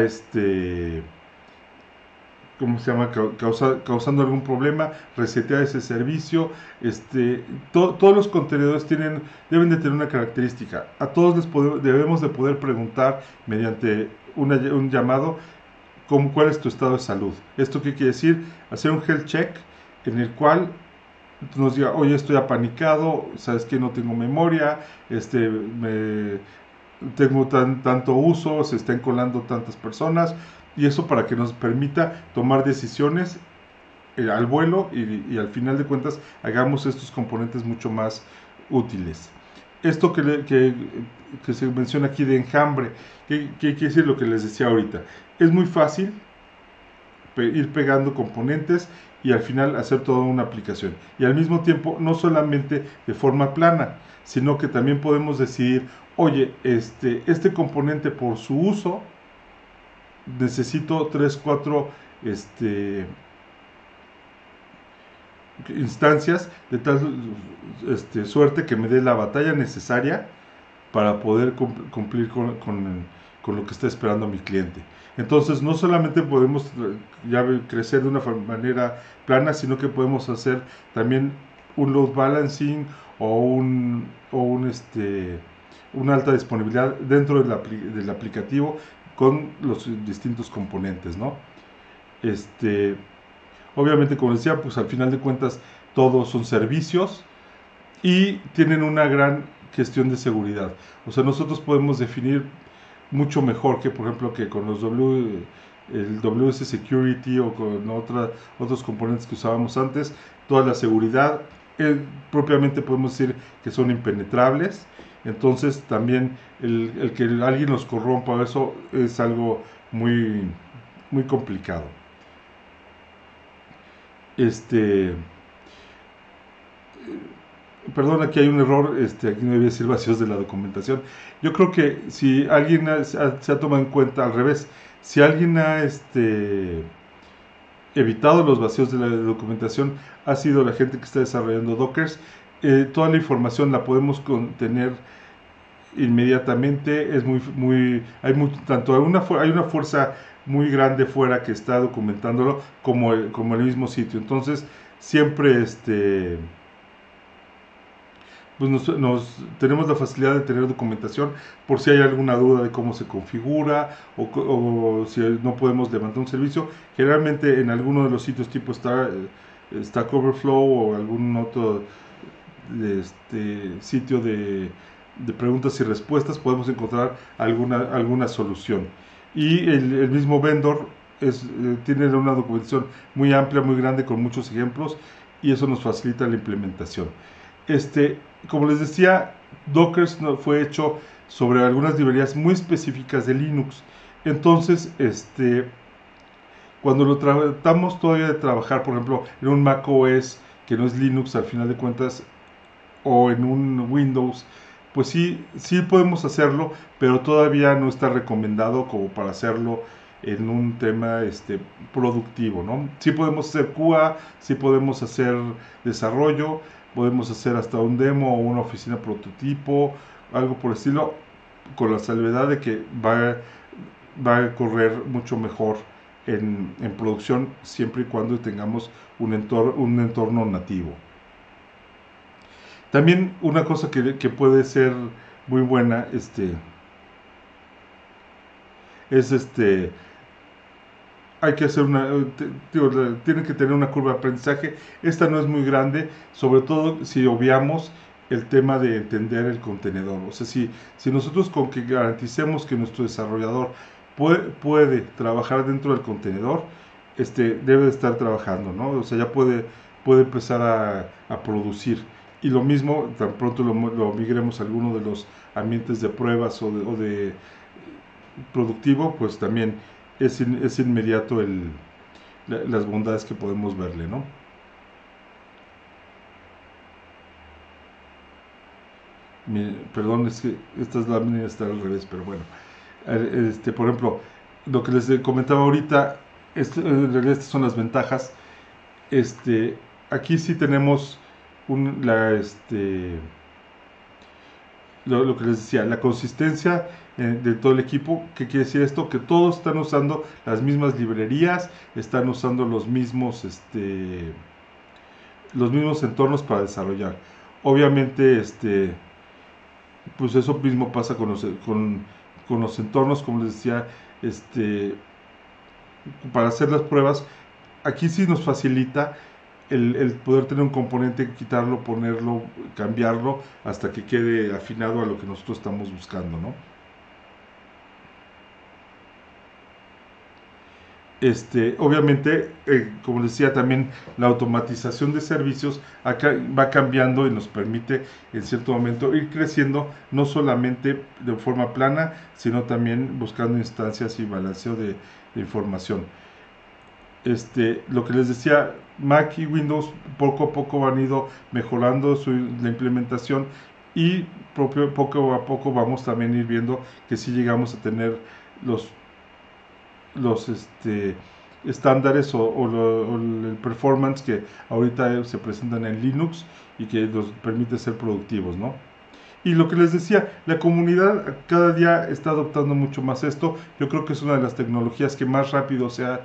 ¿cómo se llama? Causando algún problema, resetear ese servicio. Todos los contenedores deben de tener una característica. A todos debemos de poder preguntar mediante un llamado cuál es tu estado de salud. ¿Esto qué quiere decir? Hacer un health check en el cual nos diga, oye, estoy apanicado, sabes que no tengo memoria, tengo tanto uso, se están colando tantas personas, y eso para que nos permita tomar decisiones al vuelo y al final de cuentas hagamos estos componentes mucho más útiles. Esto que se menciona aquí de enjambre, ¿qué quiere decir? Lo que les decía ahorita, es muy fácil ir pegando componentes y al final hacer toda una aplicación, y al mismo tiempo no solamente de forma plana, sino que también podemos decidir, oye, este componente por su uso necesito 3, 4 instancias de tal suerte que me dé la batalla necesaria para poder cumplir con lo que está esperando mi cliente. Entonces no solamente podemos ya crecer de una manera plana, sino que podemos hacer también un load balancing o una alta disponibilidad dentro del aplicativo con los distintos componentes, ¿no? Obviamente, como decía, pues al final de cuentas todos son servicios y tienen una gran gestión de seguridad. O sea, nosotros podemos definir mucho mejor que, por ejemplo, que con el WS Security o con otros componentes que usábamos antes, toda la seguridad, propiamente podemos decir que son impenetrables. Entonces también el que alguien los corrompa, eso es algo muy, muy complicado. Perdón, aquí hay un error, aquí no debía decir vacíos de la documentación. Yo creo que si alguien se ha tomado en cuenta al revés, si alguien ha evitado los vacíos de la documentación, ha sido la gente que está desarrollando Dockers. Toda la información la podemos tener inmediatamente. Tanto hay una fuerza muy grande fuera que está documentándolo como el mismo sitio. Entonces siempre pues tenemos la facilidad de tener documentación por si hay alguna duda de cómo se configura o si no podemos levantar un servicio. Generalmente en alguno de los sitios tipo Stack Overflow o algún otro sitio de de preguntas y respuestas podemos encontrar alguna solución. Y el mismo vendor tiene una documentación muy amplia, muy grande, con muchos ejemplos, y eso nos facilita la implementación. Como les decía, Docker fue hecho sobre algunas librerías muy específicas de Linux. Entonces, cuando lo tratamos todavía de trabajar, por ejemplo, en un Mac OS, que no es Linux al final de cuentas, o en un Windows, pues sí podemos hacerlo, pero todavía no está recomendado como para hacerlo en un tema productivo, ¿no? Sí podemos hacer QA, sí podemos hacer desarrollo, podemos hacer hasta un demo o una oficina prototipo, algo por el estilo, con la salvedad de que va a correr mucho mejor en producción siempre y cuando tengamos un entorno nativo. También una cosa que puede ser muy buena es hay que hacer tiene que tener una curva de aprendizaje. Esta no es muy grande, sobre todo si obviamos el tema de entender el contenedor. O sea, si nosotros con que garanticemos que nuestro desarrollador puede trabajar dentro del contenedor, debe de estar trabajando, ¿no? O sea, ya puede empezar a producir. Y lo mismo, tan pronto lo migremos a alguno de los ambientes de pruebas o de productivo, pues también es inmediato las bondades que podemos verle, ¿no? Perdón, es que estas láminas están al revés, pero bueno. Por ejemplo, lo que les comentaba ahorita, en realidad estas son las ventajas. Aquí sí tenemos lo que les decía, la consistencia de todo el equipo. ¿Qué quiere decir esto? Que todos están usando las mismas librerías, están usando los mismos entornos para desarrollar. Obviamente, pues eso mismo pasa con los entornos, como les decía, para hacer las pruebas. Aquí sí nos facilita el poder tener un componente, quitarlo, ponerlo, cambiarlo, hasta que quede afinado a lo que nosotros estamos buscando, ¿no? Obviamente, como les decía, también la automatización de servicios acá va cambiando y nos permite en cierto momento ir creciendo, no solamente de forma plana, sino también buscando instancias y balanceo de información. Lo que les decía, Mac y Windows poco a poco han ido mejorando la implementación, y poco a poco vamos también a ir viendo que sí llegamos a tener los estándares o el performance que ahorita se presentan en Linux y que nos permite ser productivos, ¿no? Y lo que les decía, la comunidad cada día está adoptando mucho más esto. Yo creo que es una de las tecnologías que más rápido se ha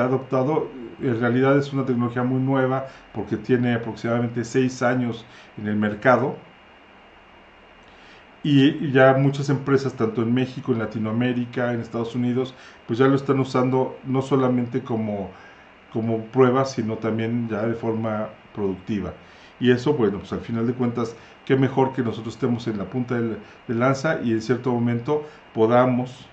adoptado. En realidad es una tecnología muy nueva porque tiene aproximadamente 6 años en el mercado. Y ya muchas empresas, tanto en México, en Latinoamérica, en Estados Unidos, pues ya lo están usando no solamente como prueba, sino también ya de forma productiva. Y eso, bueno, pues al final de cuentas, qué mejor que nosotros estemos en la punta de lanza y en cierto momento podamos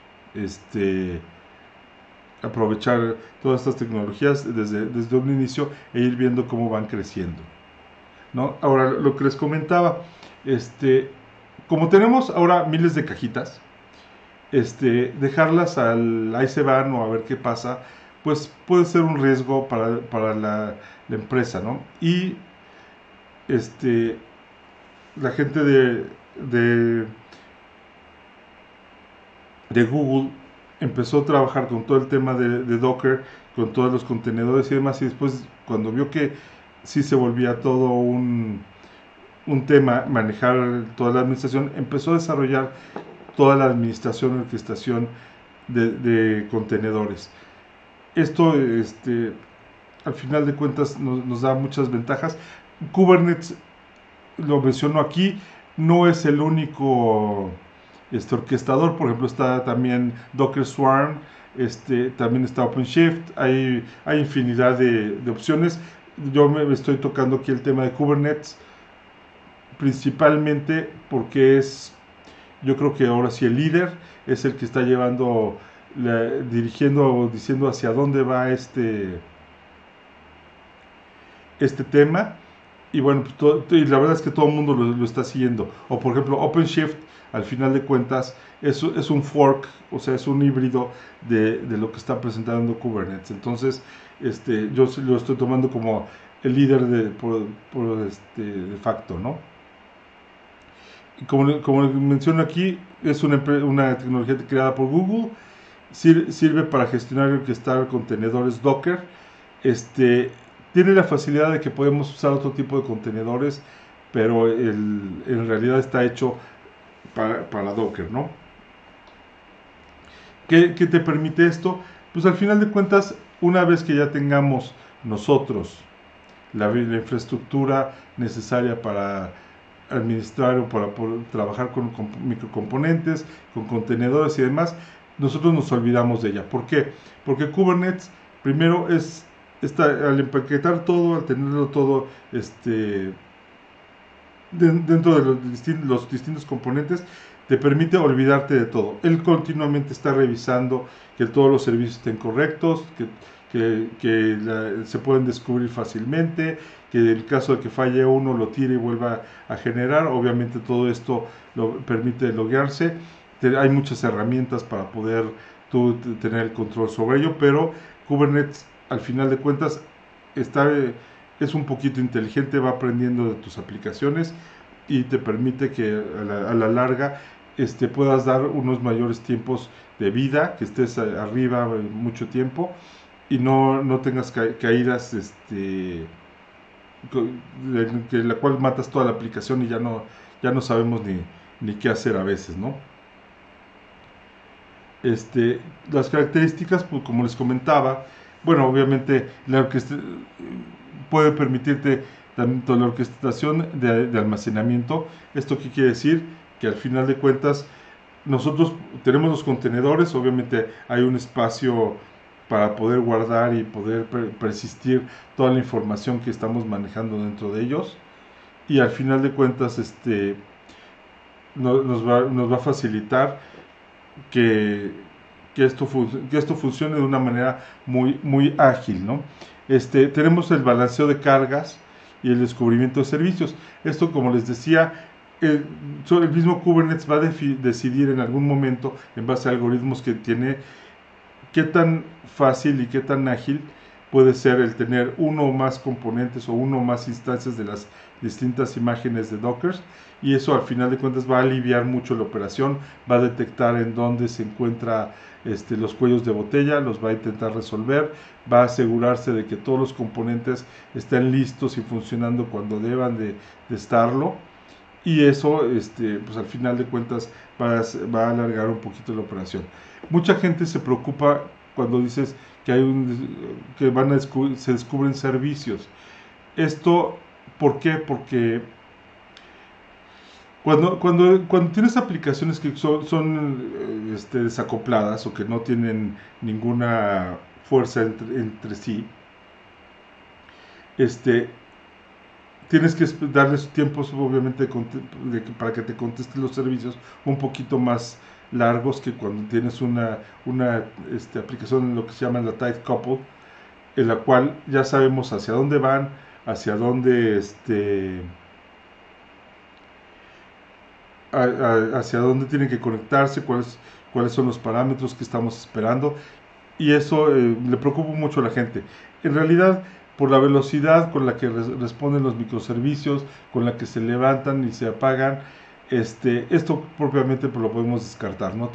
aprovechar todas estas tecnologías desde un inicio e ir viendo cómo van creciendo, ¿no? Ahora, lo que les comentaba, como tenemos ahora miles de cajitas, dejarlas ahí se van o a ver qué pasa, pues puede ser un riesgo para la empresa, ¿no? Y la gente de Google empezó a trabajar con todo el tema de Docker, con todos los contenedores y demás, y después cuando vio que sí se volvía todo un tema, manejar toda la administración, empezó a desarrollar toda la administración y orquestación de contenedores. Esto, al final de cuentas, nos da muchas ventajas. Kubernetes, lo menciono aquí, no es el único orquestador. Por ejemplo, está también Docker Swarm, también está OpenShift, hay infinidad de opciones. Yo me estoy tocando aquí el tema de Kubernetes principalmente porque yo creo que ahora sí el líder es el que está llevando, dirigiendo o diciendo hacia dónde va este tema. Y bueno, pues y la verdad es que todo el mundo lo está siguiendo. O por ejemplo, OpenShift, al final de cuentas, es un fork, o sea, es un híbrido de lo que está presentando Kubernetes. Entonces, yo lo estoy tomando como el líder de facto, ¿no? Y como menciono aquí, es una tecnología creada por Google, sirve para gestionar y orquestar contenedores Docker. Tiene la facilidad de que podemos usar otro tipo de contenedores, pero en realidad está hecho para Docker, ¿no? ¿Qué te permite esto? Pues al final de cuentas, una vez que ya tengamos nosotros la infraestructura necesaria para administrar o para poder trabajar con microcomponentes, con contenedores y demás, nosotros nos olvidamos de ella. ¿Por qué? Porque Kubernetes primero al empaquetar todo, al tenerlo todo dentro de los distintos componentes, te permite olvidarte de todo. Él continuamente está revisando que todos los servicios estén correctos, que se pueden descubrir fácilmente, que en el caso de que falle uno lo tire y vuelva a generar. Obviamente todo esto lo permite loguearse. Hay muchas herramientas para poder tú tener el control sobre ello, pero Kubernetes al final de cuentas es un poquito inteligente, va aprendiendo de tus aplicaciones y te permite que a la larga puedas dar unos mayores tiempos de vida, que estés arriba mucho tiempo y no tengas caídas que la cual matas toda la aplicación y ya no sabemos ni qué hacer a veces, ¿no? Las características, pues, como les comentaba, bueno, obviamente puede permitirte tanto la orquestación de almacenamiento. ¿Esto qué quiere decir? Que al final de cuentas nosotros tenemos los contenedores, obviamente hay un espacio para poder guardar y poder persistir toda la información que estamos manejando dentro de ellos, y al final de cuentas nos va a facilitar que, que esto funcione de una manera muy ágil, ¿no? Tenemos el balanceo de cargas y el descubrimiento de servicios. Esto, como les decía, el mismo Kubernetes va a decidir en algún momento, en base a algoritmos que tiene, qué tan fácil y qué tan ágil puede ser el tener uno o más componentes o uno o más instancias de las distintas imágenes de Docker, y eso al final de cuentas va a aliviar mucho la operación, va a detectar en dónde se encuentran los cuellos de botella, los va a intentar resolver, va a asegurarse de que todos los componentes estén listos y funcionando cuando deban de estarlo, y eso pues al final de cuentas va a alargar un poquito la operación. Mucha gente se preocupa cuando dices que se descubren servicios. Esto, ¿por qué? Porque cuando tienes aplicaciones que son desacopladas o que no tienen ninguna fuerza entre sí, tienes que darles tiempos, obviamente, para que te contesten los servicios un poquito más largos que cuando tienes una aplicación en lo que se llama la tight couple, en la cual ya sabemos hacia dónde van, hacia dónde hacia dónde tienen que conectarse, cuáles son los parámetros que estamos esperando, y eso le preocupa mucho a la gente. En realidad, por la velocidad con la que responden los microservicios, con la que se levantan y se apagan, esto propiamente pues, lo podemos descartar, ¿no?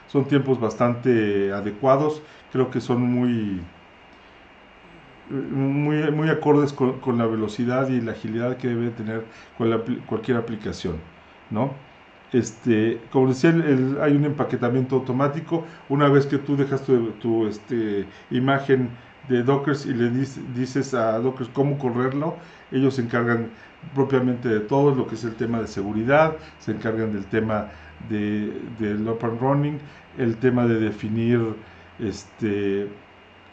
Son tiempos bastante adecuados, creo que son muy acordes con la velocidad y la agilidad que debe tener cualquier aplicación, ¿no? Como decía, hay un empaquetamiento automático. Una vez que tú dejas tu imagen de Docker y le dices a Docker cómo correrlo, ellos se encargan propiamente de todo lo que es el tema de seguridad, se encargan del tema del open running, el tema de definir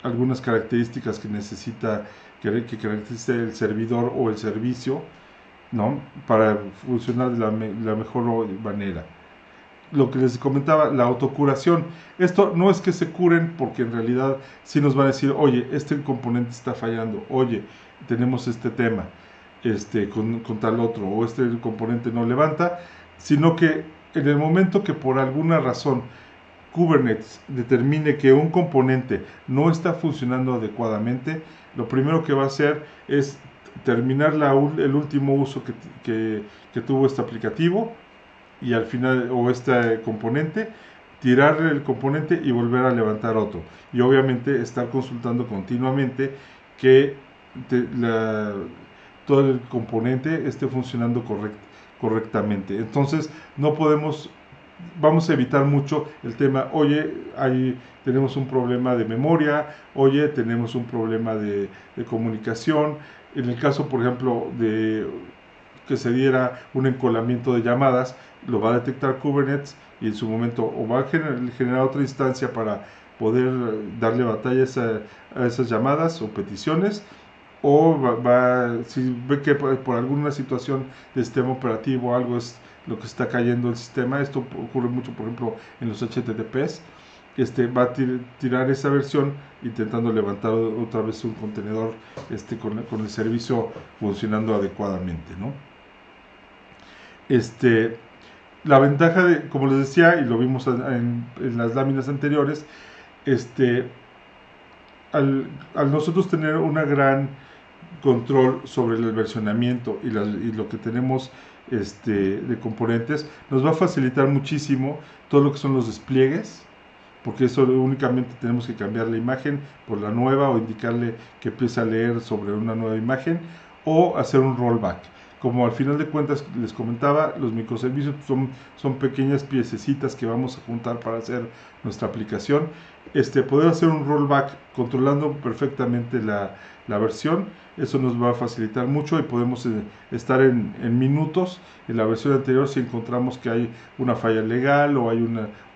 algunas características que necesita, que caracteriza el servidor o el servicio, ¿no? Para funcionar de la mejor manera. Lo que les comentaba, la autocuración. Esto no es que se curen, porque en realidad sí nos van a decir, oye, este componente está fallando, oye, tenemos este tema con tal otro, o este componente no levanta, sino que en el momento que por alguna razón Kubernetes determine que un componente no está funcionando adecuadamente, lo primero que va a hacer es terminar el último uso que tuvo este aplicativo, y al final, o este componente, tirar el componente y volver a levantar otro. Y obviamente estar consultando continuamente que todo el componente esté funcionando correctamente. Entonces no podemos, vamos a evitar mucho el tema, oye, tenemos un problema de memoria, oye, tenemos un problema de comunicación. En el caso, por ejemplo, de que se diera un encolamiento de llamadas, lo va a detectar Kubernetes, y en su momento o va a generar otra instancia para poder darle batalla a esas llamadas o peticiones, o si ve que por alguna situación de sistema operativo algo es lo que está cayendo el sistema. Esto ocurre mucho, por ejemplo, en los HTTPs. Va a tirar esa versión intentando levantar otra vez un contenedor con el servicio funcionando adecuadamente, ¿no? La ventaja como les decía, y lo vimos en las láminas anteriores, al nosotros tener una gran control sobre el versionamiento y lo que tenemos de componentes, nos va a facilitar muchísimo todo lo que son los despliegues, porque eso únicamente tenemos que cambiar la imagen por la nueva, o indicarle que empiece a leer sobre una nueva imagen, o hacer un rollback. Como al final de cuentas les comentaba, los microservicios son pequeñas piececitas que vamos a juntar para hacer nuestra aplicación. Poder hacer un rollback controlando perfectamente la versión, eso nos va a facilitar mucho, y podemos estar en minutos en la versión anterior si encontramos que hay una falla legal, o hay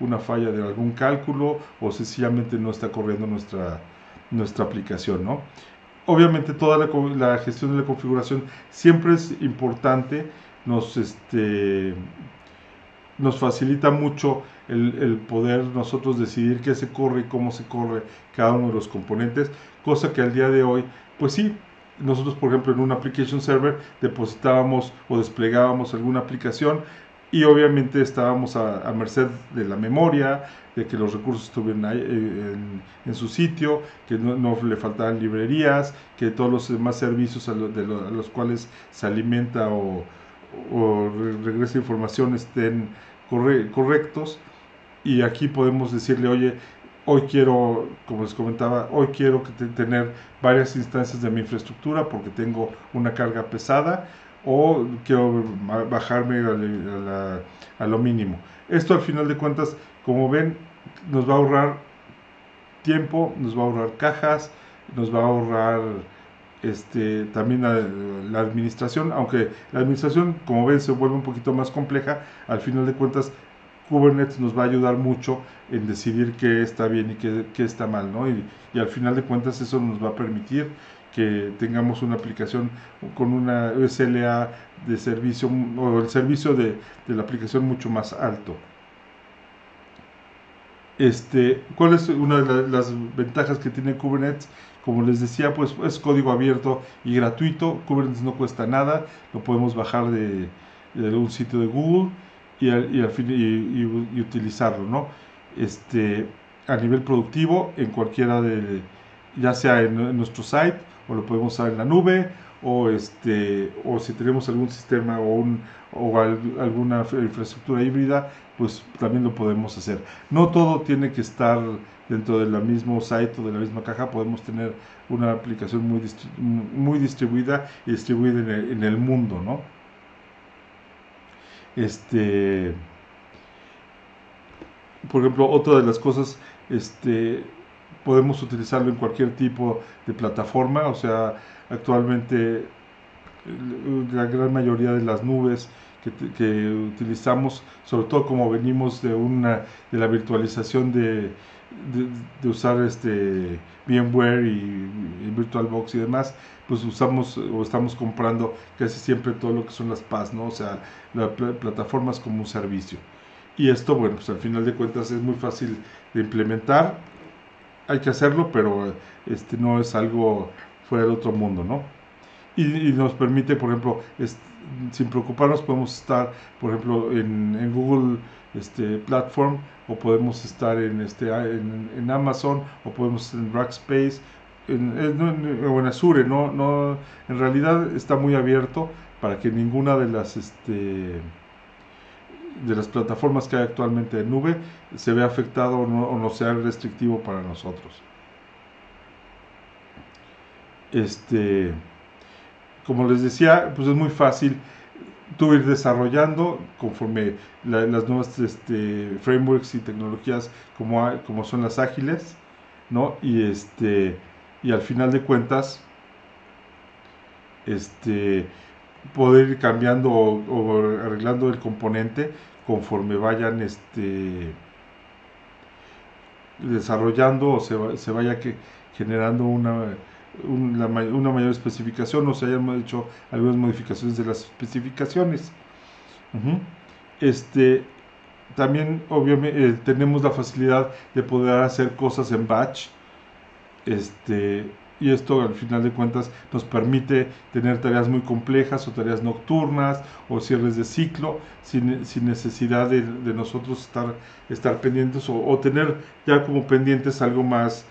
una falla de algún cálculo, o sencillamente no está corriendo nuestra aplicación, ¿no? Obviamente toda la gestión de la configuración siempre es importante, nos facilita mucho el poder nosotros decidir qué se corre y cómo se corre cada uno de los componentes, cosa que al día de hoy, pues sí, nosotros por ejemplo en un application server depositábamos o desplegábamos alguna aplicación, y obviamente estábamos a merced de la memoria, de que los recursos estuvieran ahí, en su sitio, que no le faltaran librerías, que todos los demás servicios a los cuales se alimenta o regresa información estén correctos. Y aquí podemos decirle, oye, hoy quiero, como les comentaba, hoy quiero tener varias instancias de mi infraestructura porque tengo una carga pesada, o quiero bajarme a lo mínimo. Esto al final de cuentas, como ven, nos va a ahorrar tiempo, nos va a ahorrar cajas, nos va a ahorrar también la administración, aunque la administración, como ven, se vuelve un poquito más compleja. Al final de cuentas, Kubernetes nos va a ayudar mucho en decidir qué está bien y qué está mal, ¿no? Y al final de cuentas eso nos va a permitir que tengamos una aplicación con una SLA de servicio, o el servicio de la aplicación mucho más alto. ¿Cuál es una de las ventajas que tiene Kubernetes? Como les decía, pues es código abierto y gratuito. Kubernetes no cuesta nada, lo podemos bajar de un sitio de Google y utilizarlo, ¿no? A nivel productivo, en cualquiera ya sea en nuestro site, o lo podemos usar en la nube, o si tenemos algún sistema o alguna infraestructura híbrida, pues también lo podemos hacer. No todo tiene que estar dentro del mismo site o de la misma caja, podemos tener una aplicación muy distribuida y distribuida en el mundo, ¿no? Por ejemplo, otra de las cosas, podemos utilizarlo en cualquier tipo de plataforma. O sea, actualmente la gran mayoría de las nubes que utilizamos, sobre todo como venimos de la virtualización de usar VMware y VirtualBox y demás, pues usamos o estamos comprando casi siempre todo lo que son las PaaS, ¿no? O sea, plataformas como un servicio. Y esto, bueno, pues al final de cuentas es muy fácil de implementar. Hay que hacerlo, pero no es algo fuera del otro mundo, ¿no? Y nos permite, por ejemplo, sin preocuparnos, podemos estar, por ejemplo, en Google Platform, o podemos estar en Amazon, o podemos estar en Rackspace, o en Azure, ¿no? En realidad está muy abierto para que ninguna de las plataformas que hay actualmente en nube se vea afectado o no sea restrictivo para nosotros. Como les decía, pues es muy fácil tú ir desarrollando conforme las nuevas frameworks y tecnologías como son las ágiles, ¿no? Y al final de cuentas, poder ir cambiando o arreglando el componente conforme vayan desarrollando o se vaya generando una mayor especificación, o se hayan hecho algunas modificaciones de las especificaciones. También obviamente tenemos la facilidad de poder hacer cosas en batch, y esto al final de cuentas nos permite tener tareas muy complejas o tareas nocturnas o cierres de ciclo sin necesidad de nosotros estar pendientes o tener ya como pendientes algo más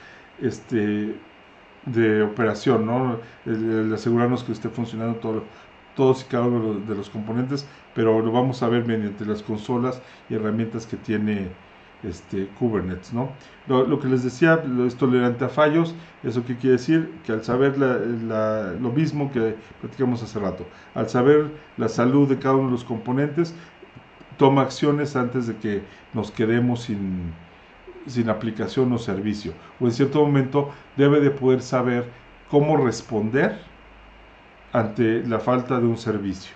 de operación, ¿no? El asegurarnos que esté funcionando todos y cada uno de los componentes, pero lo vamos a ver mediante las consolas y herramientas que tiene Kubernetes, ¿no? Lo que les decía, es tolerante a fallos. ¿Eso qué quiere decir? Que al saber lo mismo que platicamos hace rato, al saber la salud de cada uno de los componentes, toma acciones antes de que nos quedemos sin aplicación o servicio, o en cierto momento debe de poder saber cómo responder ante la falta de un servicio.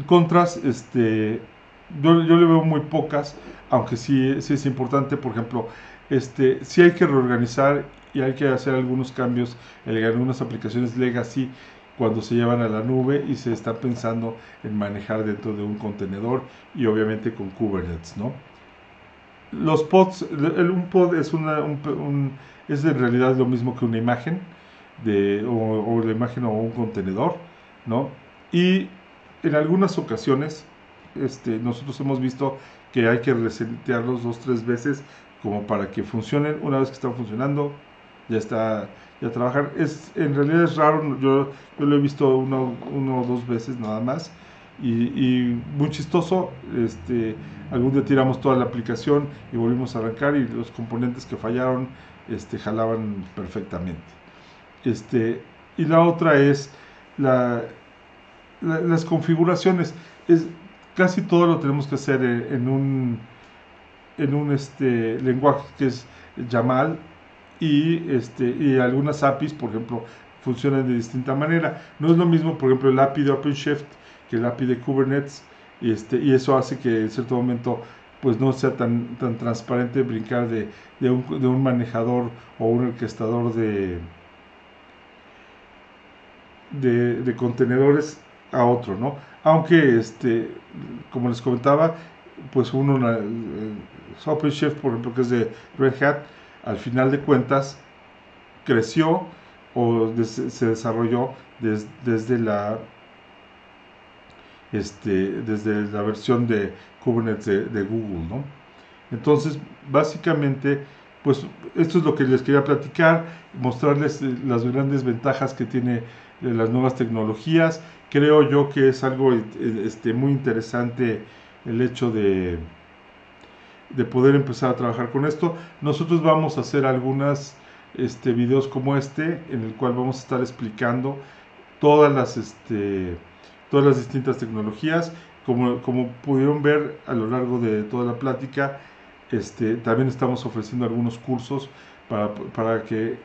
Contras, yo le veo muy pocas, aunque sí es importante. Por ejemplo, sí hay que reorganizar y hay que hacer algunos cambios en algunas aplicaciones legacy cuando se llevan a la nube y se está pensando en manejar dentro de un contenedor y obviamente con Kubernetes, ¿no? Los pods, un pod es es en realidad lo mismo que una imagen o la imagen o un contenedor, ¿no? Y en algunas ocasiones nosotros hemos visto que hay que resetearlos 2-3 veces como para que funcionen. Una vez que están funcionando, ya trabajan. En realidad es raro, yo lo he visto uno o dos veces nada más, y muy chistoso. Algún día tiramos toda la aplicación y volvimos a arrancar y los componentes que fallaron jalaban perfectamente. Y la otra es las configuraciones. Casi todo lo tenemos que hacer en un lenguaje que es YAML, y algunas APIs, por ejemplo, funcionan de distinta manera. No es lo mismo, por ejemplo, el API de OpenShift que el API de Kubernetes, y eso hace que en cierto momento pues no sea tan transparente brincar de un manejador o un orquestador de contenedores a otro, ¿no? Aunque como les comentaba, pues OpenShift, por ejemplo, que es de Red Hat, al final de cuentas creció o se desarrolló desde la versión de Kubernetes de Google, ¿no? Entonces, básicamente, pues esto es lo que les quería platicar, mostrarles las grandes ventajas que tiene las nuevas tecnologías. Creo yo que es algo muy interesante el hecho de poder empezar a trabajar con esto. Nosotros vamos a hacer algunos videos como en el cual vamos a estar explicando todas las distintas tecnologías. Como pudieron ver a lo largo de toda la plática, también estamos ofreciendo algunos cursos para que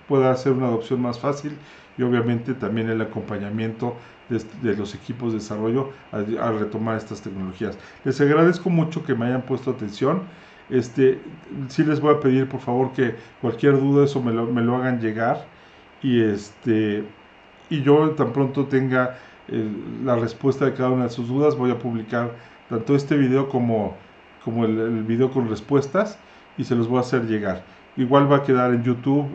pueda hacer una adopción más fácil, y obviamente también el acompañamiento de los equipos de desarrollo a retomar estas tecnologías. Les agradezco mucho que me hayan puesto atención. Sí les voy a pedir por favor que cualquier duda eso me lo hagan llegar, y yo tan pronto tenga la respuesta de cada una de sus dudas, voy a publicar tanto este video como el video con respuestas, y se los voy a hacer llegar. Igual va a quedar en YouTube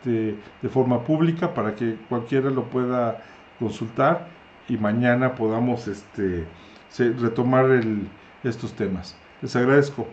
de forma pública para que cualquiera lo pueda consultar y mañana podamos retomar estos temas. Les agradezco.